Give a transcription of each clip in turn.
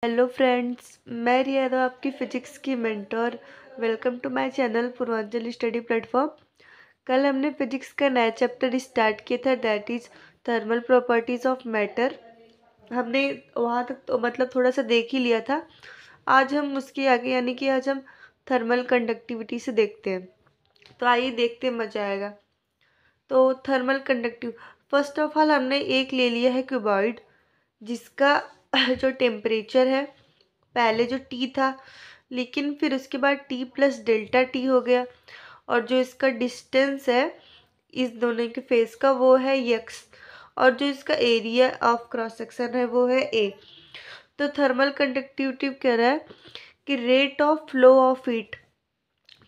Hello friends, मैं रिया यादव आपकी physics की mentor. Welcome to my channel Purvanchal study platform. कल हमने फिजिक्स का नया चैप्टर स्टार्ट किया था, that is thermal properties of matter. हमने वहाँ तक तो मतलब थोड़ा सा देख ही लिया था। आज हम उसके आगे यानी कि आज हम थर्मल कंडक्टिविटी से देखते हैं। तो आइए देखते हैं, मज़ा आएगा। तो thermal conductive, first of all हमने एक ले लिया है क्यूबॉइड, जिसका जो टेम्परेचर है पहले जो टी था, लेकिन फिर उसके बाद टी प्लस डेल्टा टी हो गया, और जो इसका डिस्टेंस है इस दोनों के फेस का वो है यक्स, और जो इसका एरिया ऑफ क्रॉस सेक्शन है वो है ए। तो थर्मल कंडक्टिविटी कह रहा है कि rate of flow of heat,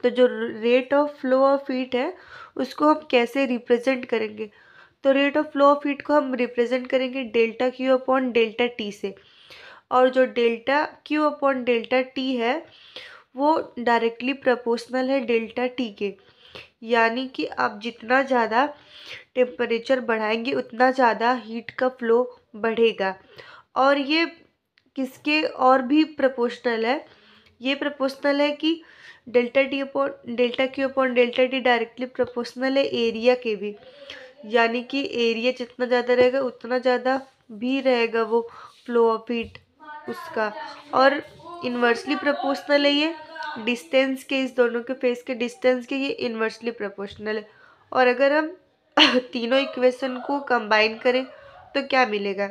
तो जो rate of flow of heat है उसको हम कैसे रिप्रेजेंट करेंगे। तो rate of flow of heat को हम रिप्रेजेंट करेंगे delta Q upon delta T से, और जो delta Q upon delta T है वो डायरेक्टली प्रोपोर्शनल है डेल्टा टी के। यानी कि आप जितना ज़्यादा टेम्परेचर बढ़ाएंगे उतना ज़्यादा हीट का फ्लो बढ़ेगा। और ये किसके और भी प्रोपोर्शनल है, ये प्रोपोर्शनल है कि delta T upon delta Q upon delta T directly proportional है एरिया के भी। यानी कि एरिया जितना ज़्यादा रहेगा उतना ज़्यादा भी रहेगा वो फ्लो ऑफ हीट उसका। और इन्वर्सली प्रोपोर्शनल है ये डिस्टेंस के, इस दोनों के फेस के डिस्टेंस के, ये इन्वर्सली प्रोपोर्शनल है। और अगर हम तीनों इक्वेशन को कंबाइन करें तो क्या मिलेगा,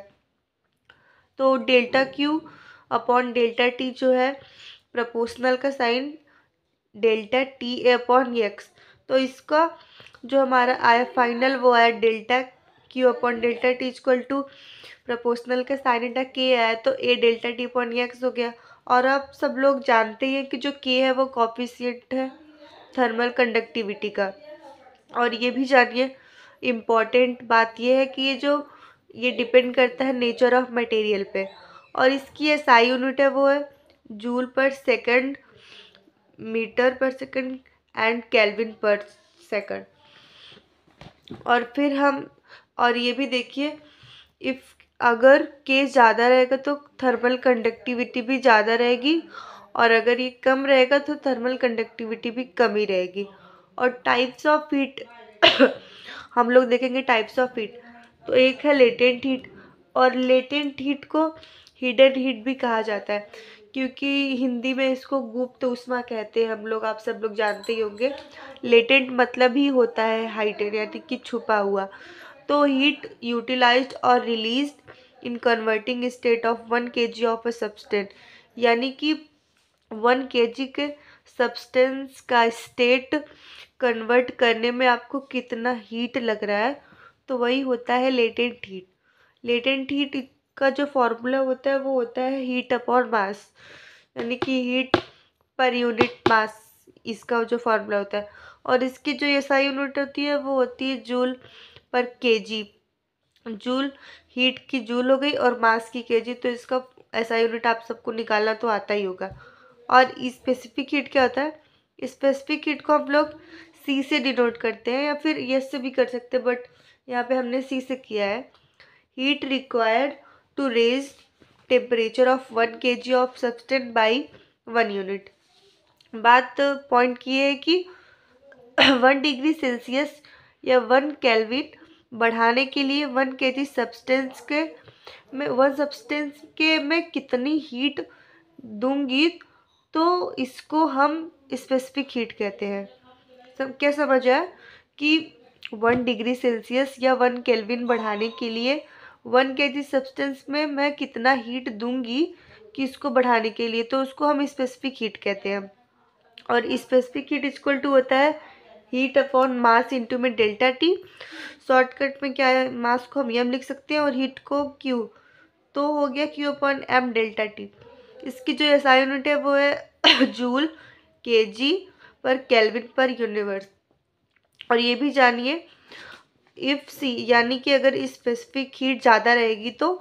तो delta Q upon delta T जो है प्रोपोर्शनल का sign delta T A upon X. तो इसका जो हमारा आया फाइनल वो आया delta Q upon delta T equal to proportional का साइन डेल्टा के आया, तो A delta T upon X हो गया। और अब सब लोग जानते हैं कि जो के है वो कॉफिशिएंट है थर्मल कंडक्टिविटी का। और ये भी जानिए, इम्पॉर्टेंट बात ये है कि ये डिपेंड करता है नेचर ऑफ मटेरियल पे, और इसकी एसआई यूनिट है वो है जूल पर सेकंड, मीटर पर सेकंड एंड केल्विन पर सेकंड। और फिर हम और ये भी देखिए, इफ़ अगर के ज़्यादा रहेगा तो थर्मल कंडक्टिविटी भी ज़्यादा रहेगी, और अगर ये कम रहेगा तो थर्मल कंडक्टिविटी भी कम ही रहेगी। और टाइप्स ऑफ हीट हम लोग देखेंगे टाइप्स ऑफ हीट। तो एक है लेटेंट हीट, और लेटेंट हीट को हिडन हीट भी कहा जाता है, क्योंकि हिंदी में इसको गुप्त ऊष्मा कहते हैं हम लोग, आप सब लोग जानते ही होंगे। लेटेंट मतलब ही होता है हाइडन यानी कि छुपा हुआ। तो हीट यूटिलाइज्ड और released in converting state of 1 kg of a substance, यानी कि 1 kg के सब्सटेंस का स्टेट कन्वर्ट करने में आपको कितना हीट लग रहा है, तो वही होता है लेटेंट हीट। लेटेंट हीट का जो फॉर्मूला होता है वो होता है हीट अपॉन मास, यानी कि हीट पर यूनिट मास, इसका जो फॉर्मूला होता है। और इसकी जो एसआई यूनिट होती है वो होती है जूल पर केजी। जूल हीट की जूल हो गई और मास की केजी, तो इसका एसआई यूनिट आप सबको निकालना तो आता ही होगा। और स्पेसिफिक हीट क्या होता है, स्पेसिफिक हीट को हम लोग सी से डिनोट करते हैं या फिर यस से भी कर सकते हैं, बट यहाँ पे हमने सी से किया है। Heat required to raise temperature of 1 kg of substance by 1 unit. बात पॉइंट की है कि 1 डिग्री सेल्सियस या 1 केल्विन बढ़ाने के लिए 1 kg सब्सटेंस के मैं कितनी हीट दूंगी, तो इसको हम स्पेसिफिक हीट कहते हैं। सब क्या समझ आया कि 1 डिग्री सेल्सियस या 1 केल्विन बढ़ाने के लिए 1 kg सब्सटेंस में मैं कितना हीट दूंगी कि इसको बढ़ाने के लिए, तो उसको हम स्पेसिफिक हीट कहते हैं। और स्पेसिफिक हीट इक्वल टू होता है हीट अपॉन मास इंटू में डेल्टा टी। शॉर्टकट में क्या है, मास को हम एम लिख सकते हैं और हीट को क्यू, तो हो गया Q upon M delta T. इसकी जो एसआई यूनिट है वो है joule kg per kelvin per universe. और ये भी जानिए, इफ सी यानी कि अगर स्पेसिफिक हीट ज़्यादा रहेगी तो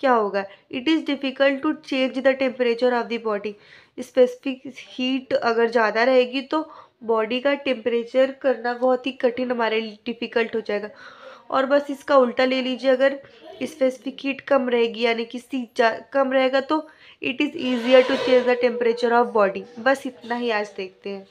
क्या होगा, it is difficult to change the temperature of the body. Specific heat अगर ज़्यादा रहेगी तो बॉडी का टेम्परेचर करना बहुत ही कठिन, हमारे लिए डिफ़िकल्ट हो जाएगा। और बस इसका उल्टा ले लीजिए, अगर स्पेसिफिक हीट कम रहेगी, यानी कि सी कम रहेगा तो it is easier to change the temperature of body. बस इतना ही आज देखते हैं।